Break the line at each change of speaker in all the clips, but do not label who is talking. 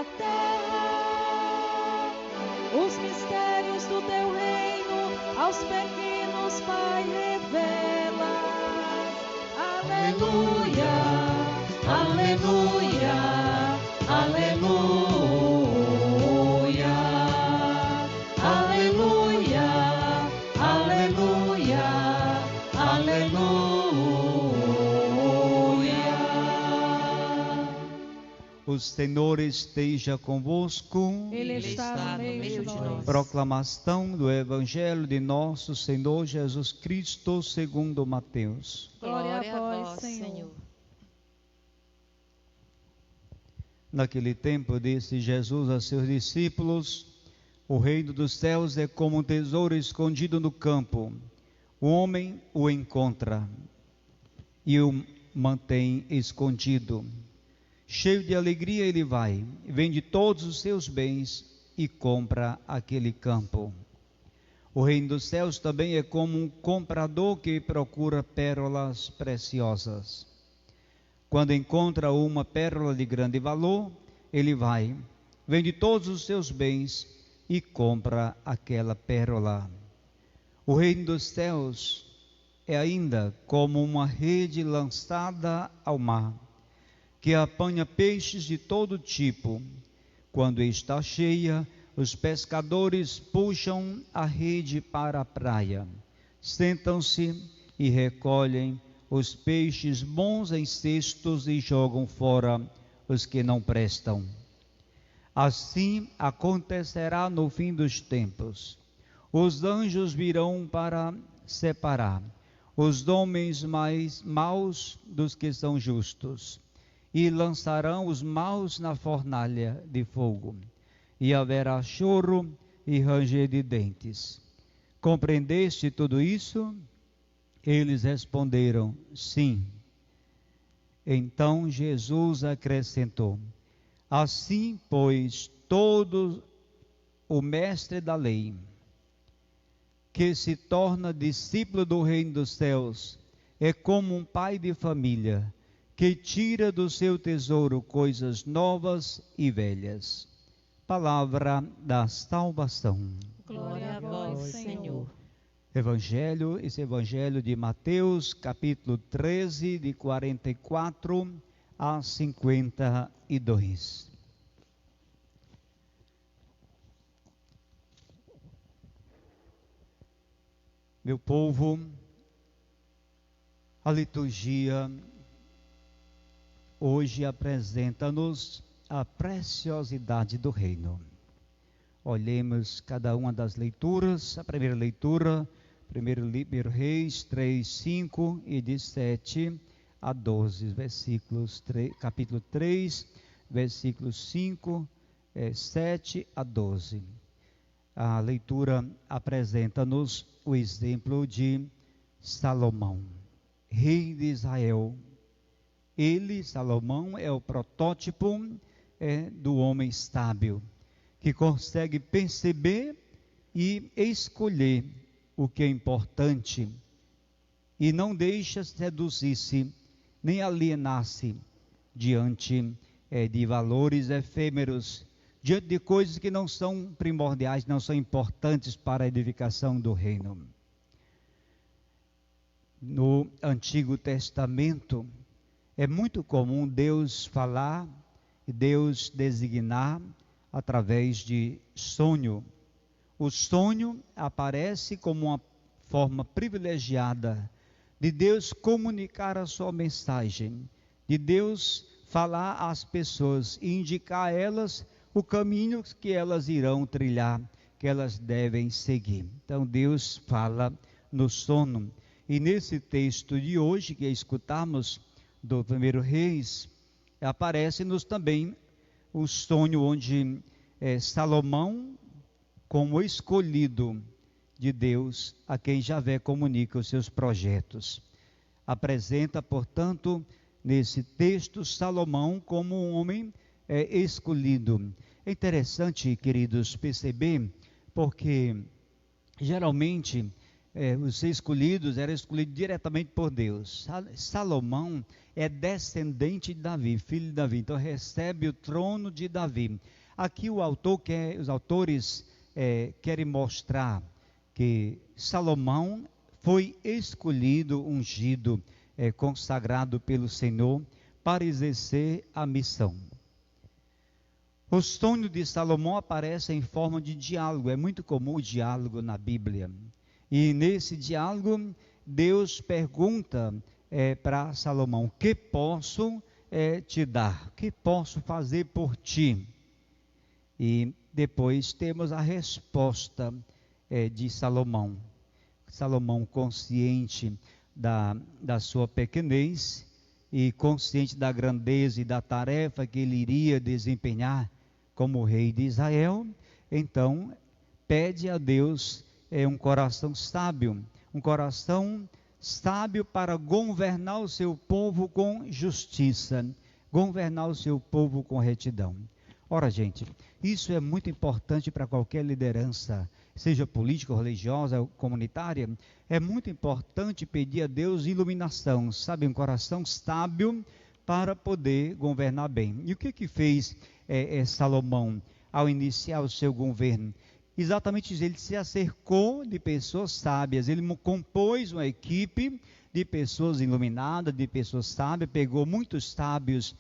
a terra. Os mistérios do teu reino aos pequenos, Pai, revela. Aleluia, aleluia, aleluia, aleluia, aleluia, aleluia.
O Senhor esteja convosco.
Ele está no meio de nós.
Proclamação do Evangelho de nosso Senhor Jesus Cristo segundo Mateus.
Glória a vós, Senhor.
Naquele tempo disse Jesus a seus discípulos: o reino dos céus é como um tesouro escondido no campo. O homem o encontra e o mantém escondido. Cheio de alegria ele vai, vende todos os seus bens e compra aquele campo. O reino dos céus também é como um comprador que procura pérolas preciosas. Quando encontra uma pérola de grande valor, ele vai, vende todos os seus bens e compra aquela pérola. O reino dos céus é ainda como uma rede lançada ao mar, que apanha peixes de todo tipo. Quando está cheia, os pescadores puxam a rede para a praia, sentam-se e recolhem os peixes bons em cestos e jogam fora os que não prestam. Assim acontecerá no fim dos tempos. Os anjos virão para separar os homens mais maus dos que são justos, e lançarão os maus na fornalha de fogo, e haverá choro e ranger de dentes. Compreendeste tudo isso? Eles responderam: sim. Então Jesus acrescentou: assim, pois, todo o mestre da lei, que se torna discípulo do reino dos céus, é como um pai de família, que tira do seu tesouro coisas novas e velhas. Palavra da salvação.
Glória a vós, Senhor.
Esse evangelho de Mateus, capítulo 13, de 44 a 52. Meu povo, a liturgia hoje apresenta-nos a preciosidade do reino. Olhemos cada uma das leituras. A primeira leitura, 1 Reis 3, 5 e de 7 a 12, capítulo 3, versículos 5, 7 a 12. A leitura apresenta-nos o exemplo de Salomão, rei de Israel. Ele, Salomão, é o protótipo do homem sábio, que consegue perceber e escolher o que é importante e não deixa seduzir-se nem alienar-se diante de valores efêmeros, diante de coisas que não são primordiais, não são importantes para a edificação do reino. No Antigo Testamento, é muito comum Deus falar e Deus designar através de sonho. O sonho aparece como uma forma privilegiada de Deus comunicar a sua mensagem, de Deus falar às pessoas e indicar a elas o caminho que elas irão trilhar, que elas devem seguir. Então Deus fala no sono. E nesse texto de hoje que escutamos do 1 Reis, aparece-nos também o sonho onde Salomão, como escolhido de Deus, a quem Javé comunica os seus projetos, apresenta, portanto, nesse texto, Salomão como um homem escolhido. É interessante, queridos, perceber, porque geralmente os escolhidos eram escolhidos diretamente por Deus. Salomão é descendente de Davi, filho de Davi, então recebe o trono de Davi. Aqui os autores querem mostrar que Salomão foi escolhido, ungido, consagrado pelo Senhor para exercer a missão. O sonho de Salomão aparece em forma de diálogo, é muito comum o diálogo na Bíblia. E nesse diálogo, Deus pergunta para Salomão: o que posso te dar? O que posso fazer por ti? E depois temos a resposta de Salomão. Salomão, consciente da sua pequenez e consciente da grandeza e da tarefa que ele iria desempenhar como rei de Israel, então pede a Deus um coração sábio para governar o seu povo com justiça, governar o seu povo com retidão. Ora, gente, isso é muito importante para qualquer liderança, seja política, religiosa, comunitária. É muito importante pedir a Deus iluminação, sabe, um coração sábio para poder governar bem. E o que fez Salomão ao iniciar o seu governo? Exatamente isso, ele se acercou de pessoas sábias, ele compôs uma equipe de pessoas iluminadas, de pessoas sábias, pegou muitos sábios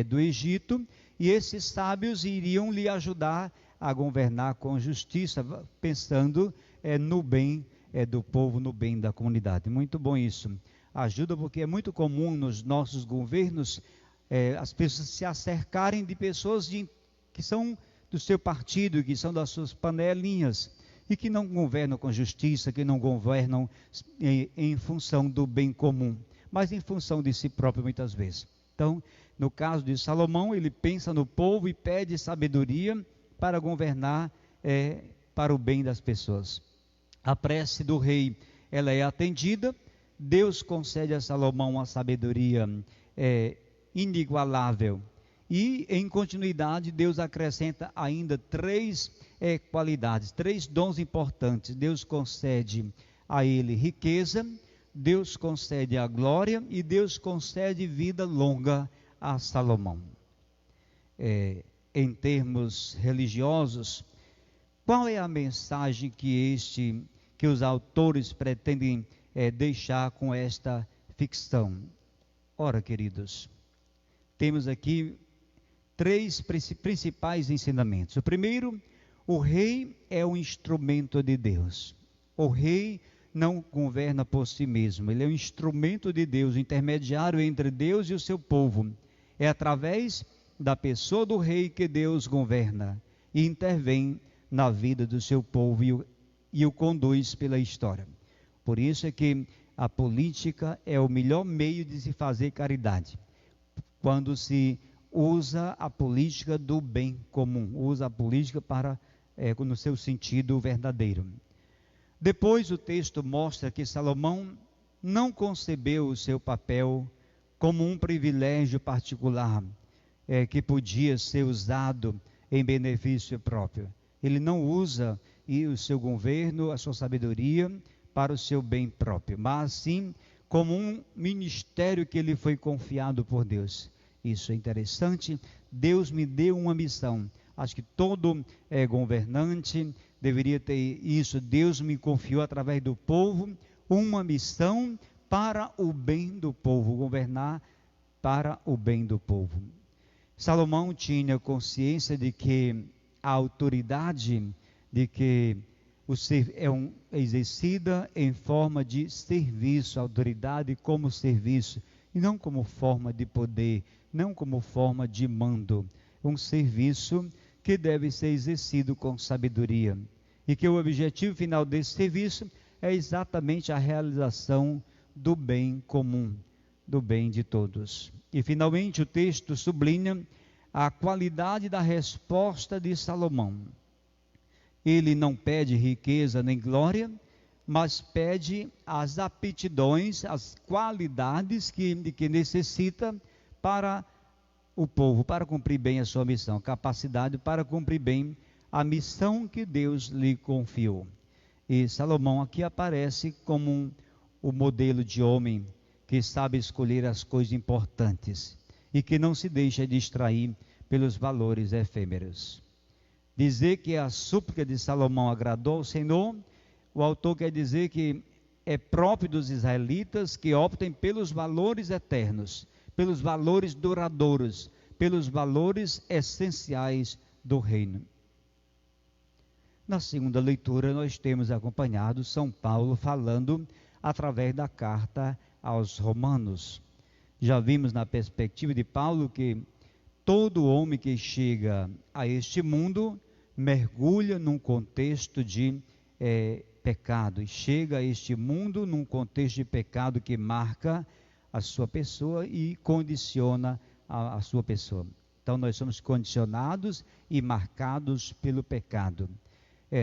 do Egito, e esses sábios iriam lhe ajudar a governar com justiça, pensando no bem do povo, no bem da comunidade. Muito bom isso. Ajuda, porque é muito comum nos nossos governos as pessoas se acercarem de pessoas que são do seu partido, que são das suas panelinhas, e que não governam com justiça, que não governam em função do bem comum, mas em função de si próprio muitas vezes. Então, no caso de Salomão, ele pensa no povo e pede sabedoria para governar para o bem das pessoas. A prece do rei, ela é atendida. Deus concede a Salomão uma sabedoria inigualável. E, em continuidade, Deus acrescenta ainda 3 qualidades, 3 dons importantes. Deus concede a ele riqueza, Deus concede a glória e Deus concede vida longa a Salomão. Em termos religiosos, qual é a mensagem que os autores pretendem deixar com esta ficção? Ora, queridos, temos aqui 3 principais ensinamentos. O primeiro, o rei é um instrumento de Deus. O rei não governa por si mesmo, ele é um instrumento de Deus, intermediário entre Deus e o seu povo. É através da pessoa do rei que Deus governa e intervém na vida do seu povo e o conduz pela história. Por isso é que a política é o melhor meio de se fazer caridade, quando se usa a política do bem comum, usa a política no seu sentido verdadeiro. Depois o texto mostra que Salomão não concebeu o seu papel como um privilégio particular, que podia ser usado em benefício próprio. Ele não usa o seu governo, a sua sabedoria para o seu bem próprio, mas sim como um ministério que lhe foi confiado por Deus. Isso é interessante. Deus me deu uma missão. Acho que todo governante deveria ter isso. Deus me confiou através do povo uma missão para o bem do povo, governar para o bem do povo. Salomão tinha consciência de que a autoridade, de que é exercida em forma de serviço, autoridade como serviço, e não como forma de poder, não como forma de mando. Um serviço que deve ser exercido com sabedoria, e que o objetivo final desse serviço é exatamente a realização do bem comum, do bem de todos. E finalmente o texto sublinha a qualidade da resposta de Salomão. Ele não pede riqueza nem glória, mas pede as aptidões, as qualidades que necessita para o povo, para cumprir bem a sua missão, capacidade para cumprir bem a missão que Deus lhe confiou. E Salomão aqui aparece como o modelo de homem que sabe escolher as coisas importantes e que não se deixa distrair pelos valores efêmeros. Dizer que a súplica de Salomão agradou ao Senhor, o autor quer dizer que é próprio dos israelitas que optem pelos valores eternos, pelos valores duradouros, pelos valores essenciais do reino. Na segunda leitura, nós temos acompanhado São Paulo falando através da carta aos Romanos. Já vimos na perspectiva de Paulo que todo homem que chega a este mundo mergulha num contexto de pecado, e chega a este mundo num contexto de pecado que marca a sua pessoa e condiciona a sua pessoa. Então nós somos condicionados e marcados pelo pecado.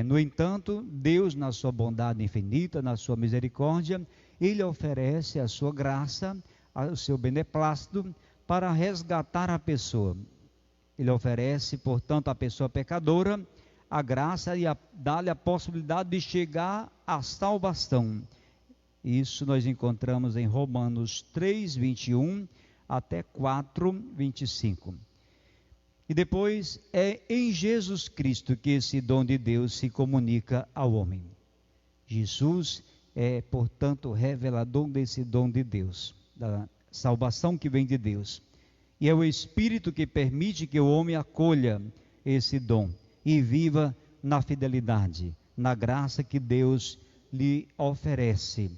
No entanto, Deus, na sua bondade infinita, na sua misericórdia, Ele oferece a sua graça, o seu beneplácito, para resgatar a pessoa. Ele oferece, portanto, à pessoa pecadora a graça e dá-lhe a possibilidade de chegar à salvação. Isso nós encontramos em Romanos 3, 21 até 4, 25. E depois é em Jesus Cristo que esse dom de Deus se comunica ao homem. Jesus é, portanto, o revelador desse dom de Deus, da salvação que vem de Deus. E é o Espírito que permite que o homem acolha esse dom e viva na fidelidade, na graça que Deus lhe oferece.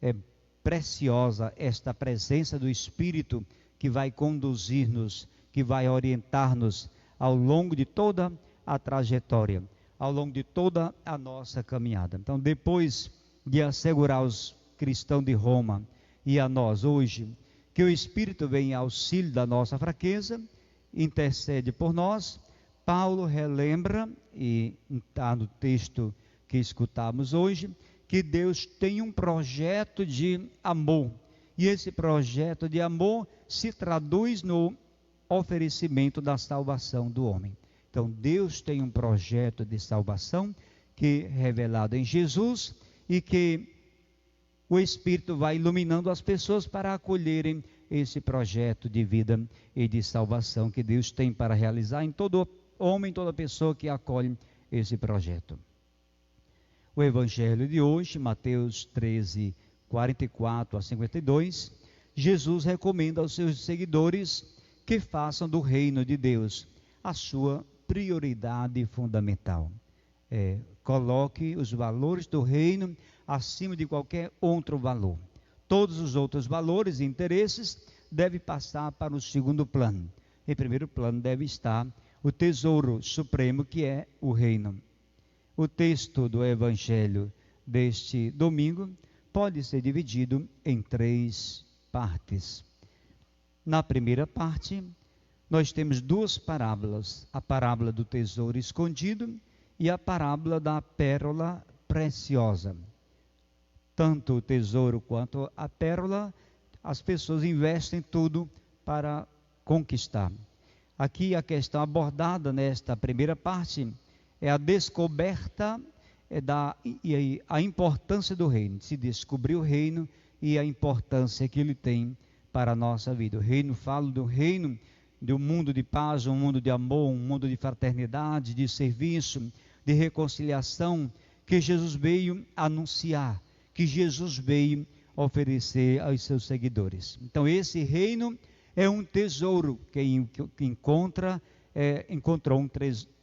É preciosa esta presença do Espírito que vai conduzir-nos, que vai orientar-nos ao longo de toda a trajetória, ao longo de toda a nossa caminhada. Então, depois de assegurar aos cristãos de Roma e a nós hoje, que o Espírito vem em auxílio da nossa fraqueza, intercede por nós, Paulo relembra, e está no texto que escutamos hoje, que Deus tem um projeto de amor, e esse projeto de amor se traduz no oferecimento da salvação do homem. Então Deus tem um projeto de salvação que é revelado em Jesus e que o Espírito vai iluminando as pessoas para acolherem esse projeto de vida e de salvação que Deus tem para realizar em todo homem, toda pessoa que acolhe esse projeto. O Evangelho de hoje, Mateus 13, 44 a 52, Jesus recomenda aos seus seguidores que façam do reino de Deus a sua prioridade fundamental. Coloque os valores do reino acima de qualquer outro valor. Todos os outros valores e interesses devem passar para o segundo plano. Em primeiro plano deve estar o tesouro supremo, que é o reino. O texto do Evangelho deste domingo pode ser dividido em 3 partes. Na primeira parte, nós temos 2 parábolas, a parábola do tesouro escondido e a parábola da pérola preciosa. Tanto o tesouro quanto a pérola, as pessoas investem tudo para conquistar. Aqui a questão abordada nesta primeira parte é a descoberta e a importância do reino, se descobrir o reino e a importância que ele tem para a nossa vida. O reino, falo do reino, de um mundo de paz, um mundo de amor, um mundo de fraternidade, de serviço, de reconciliação, que Jesus veio anunciar, que Jesus veio oferecer aos seus seguidores. Então esse reino é um tesouro que encontrou um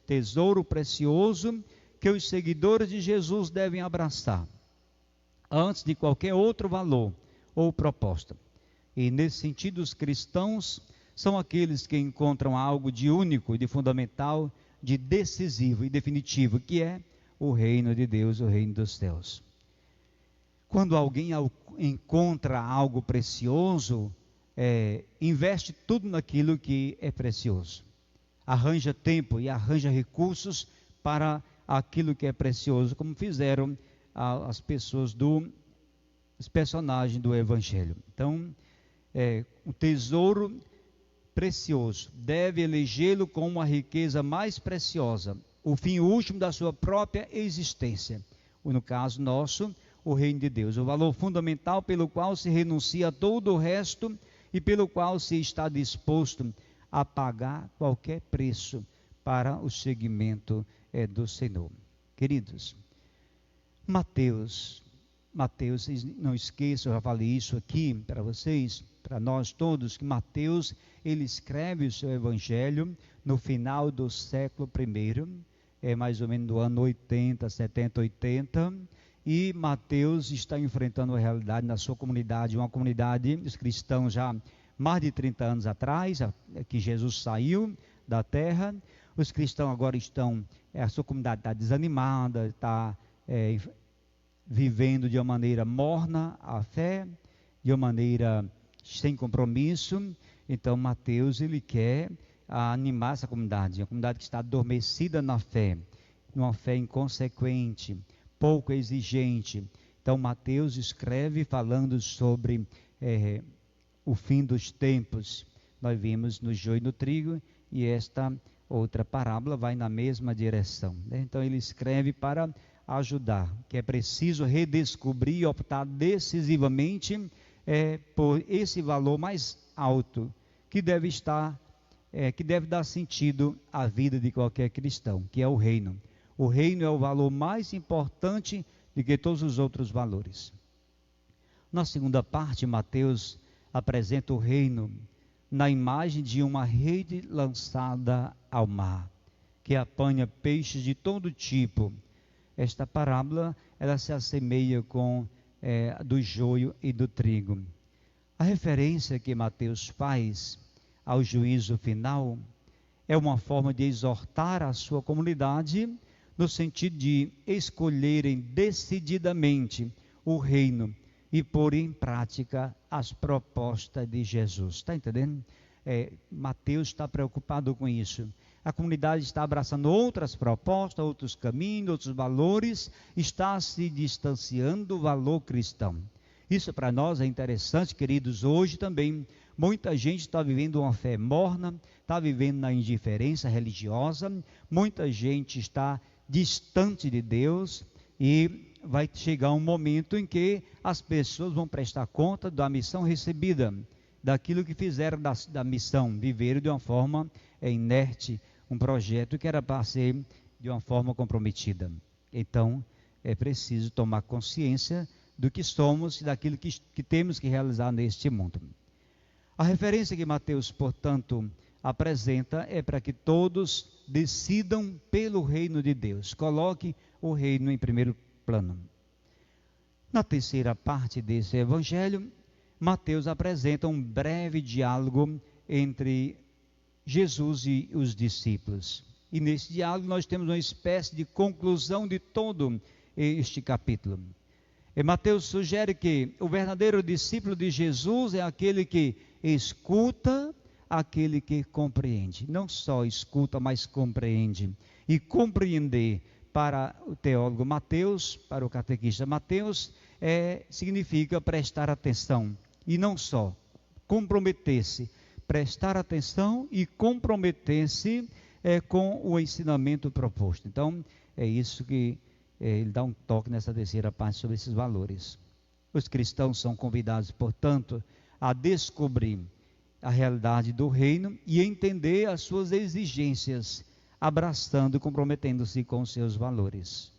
tesouro precioso que os seguidores de Jesus devem abraçar antes de qualquer outro valor ou proposta. E nesse sentido, os cristãos são aqueles que encontram algo de único, de fundamental, de decisivo e definitivo, que é o reino de Deus, o reino dos céus. Quando alguém encontra algo precioso, investe tudo naquilo que é precioso. Arranja tempo e arranja recursos para aquilo que é precioso, como fizeram as pessoas os personagens do Evangelho. Então, o tesouro precioso deve elegê-lo como a riqueza mais preciosa, o fim último da sua própria existência. no caso nosso, o reino de Deus, o valor fundamental pelo qual se renuncia a todo o resto e pelo qual se está disposto a pagar qualquer preço para o seguimento do Senhor. Queridos, Mateus, vocês não esqueçam, eu já falei isso aqui para vocês, para nós todos, que Mateus, ele escreve o seu evangelho no final do século I, mais ou menos do ano 80, 70, 80, e Mateus está enfrentando a realidade na sua comunidade, uma comunidade dos cristãos já mais de 30 anos atrás, que Jesus saiu da terra. Os cristãos agora estão, a sua comunidade está desanimada, está vivendo de uma maneira morna a fé, de uma maneira sem compromisso. Então Mateus, ele quer animar essa comunidade, uma comunidade que está adormecida na fé, uma fé inconsequente, pouco exigente. Então Mateus escreve falando sobre o fim dos tempos. Nós vimos no joio e no trigo, e esta outra parábola vai na mesma direção, né? Então ele escreve para ajudar, que é preciso redescobrir e optar decisivamente por esse valor mais alto, que deve estar, que deve dar sentido à vida de qualquer cristão, que é o reino. O reino é o valor mais importante do que todos os outros valores. Na segunda parte, Mateus apresenta o reino na imagem de uma rede lançada ao mar, que apanha peixes de todo tipo. Esta parábola, ela se assemelha com do joio e do trigo. A referência que Mateus faz ao juízo final é uma forma de exortar a sua comunidade no sentido de escolherem decididamente o reino e pôr em prática as propostas de Jesus. Está entendendo? Mateus está preocupado com isso. A comunidade está abraçando outras propostas, outros caminhos, outros valores, está se distanciando do valor cristão. Isso para nós é interessante, queridos. Hoje também muita gente está vivendo uma fé morna, está vivendo na indiferença religiosa, muita gente está distante de Deus, e vai chegar um momento em que as pessoas vão prestar conta da missão recebida, daquilo que fizeram da missão, viveram de uma forma inerte, um projeto que era para ser de uma forma comprometida. Então, é preciso tomar consciência do que somos e daquilo que temos que realizar neste mundo. A referência que Mateus, portanto, apresenta é para que todos decidam pelo reino de Deus, coloque o reino em primeiro plano. Na terceira parte desse evangelho, Mateus apresenta um breve diálogo entre Jesus e os discípulos. E nesse diálogo nós temos uma espécie de conclusão de todo este capítulo. E Mateus sugere que o verdadeiro discípulo de Jesus é aquele que escuta, aquele que compreende. Não só escuta, mas compreende. E compreender para o teólogo Mateus, para o catequista Mateus, significa prestar atenção. E não só comprometer-se, prestar atenção e comprometer-se com o ensinamento proposto. Então, é isso que ele dá um toque nessa terceira parte sobre esses valores. Os cristãos são convidados, portanto, a descobrir a realidade do reino e entender as suas exigências, abraçando e comprometendo-se com os seus valores.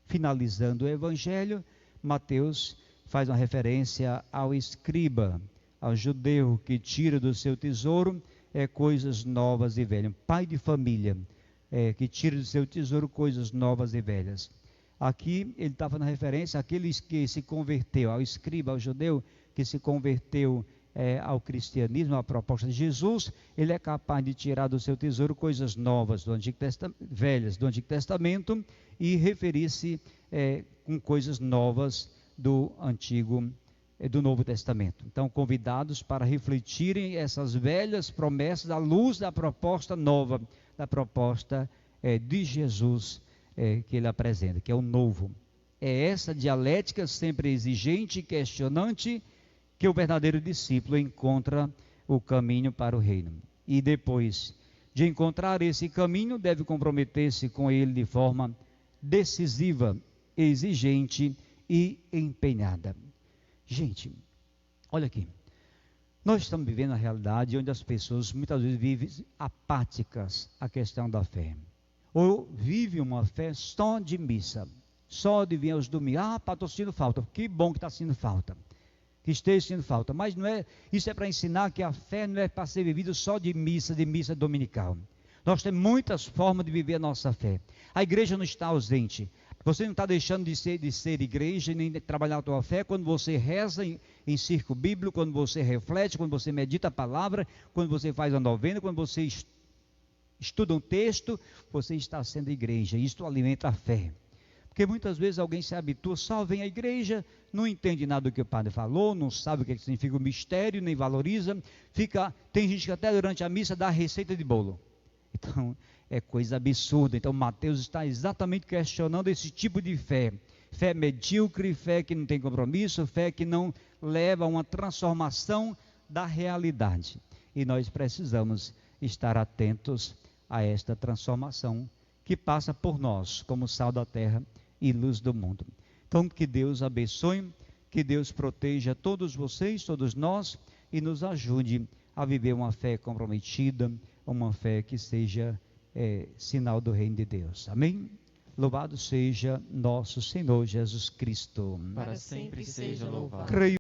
Finalizando o evangelho, Mateus faz uma referência ao escriba, ao judeu que tira do seu tesouro coisas novas e velhas, pai de família, que tira do seu tesouro coisas novas e velhas. Aqui ele estava na referência àqueles que se converteu, ao escriba, ao judeu que se converteu ao cristianismo, à proposta de Jesus. Ele é capaz de tirar do seu tesouro coisas novas, velhas do Antigo Testamento, e referir-se com coisas novas do Novo Testamento. Então, convidados para refletirem essas velhas promessas à luz da proposta nova, da proposta de Jesus que ele apresenta, que é o novo. É essa dialética sempre exigente e questionante que o verdadeiro discípulo encontra o caminho para o reino. E depois de encontrar esse caminho, deve comprometer-se com ele de forma decisiva exigente e empenhada. Gente, olha aqui. Nós estamos vivendo a realidade onde as pessoas muitas vezes vivem apáticas à questão da fé. Ou vivem uma fé só de missa, só de vir aos domingos. Estou sentindo falta. Que bom que está sentindo falta. Que esteja sentindo falta. Mas não é, isso é para ensinar que a fé não é para ser vivida só de missa dominical. Nós temos muitas formas de viver a nossa fé. A igreja não está ausente. Você não está deixando de ser igreja, nem de trabalhar a tua fé quando você reza em círculo bíblico, quando você reflete, quando você medita a palavra, quando você faz a novena, quando você estuda um texto, você está sendo igreja. Isto alimenta a fé. Porque muitas vezes alguém se habitua, só vem à igreja, não entende nada do que o padre falou, não sabe o que significa o mistério, nem valoriza. Tem gente que até durante a missa dá receita de bolo. Então, é coisa absurda. Então, Mateus está exatamente questionando esse tipo de fé. Fé medíocre, fé que não tem compromisso, fé que não leva a uma transformação da realidade. E nós precisamos estar atentos a esta transformação que passa por nós, como sal da terra e luz do mundo. Então, que Deus abençoe, que Deus proteja todos vocês, todos nós, e nos ajude a viver uma fé comprometida, uma fé que seja sinal do reino de Deus. Amém? Louvado seja nosso Senhor Jesus Cristo.
Para sempre seja louvado.
Creio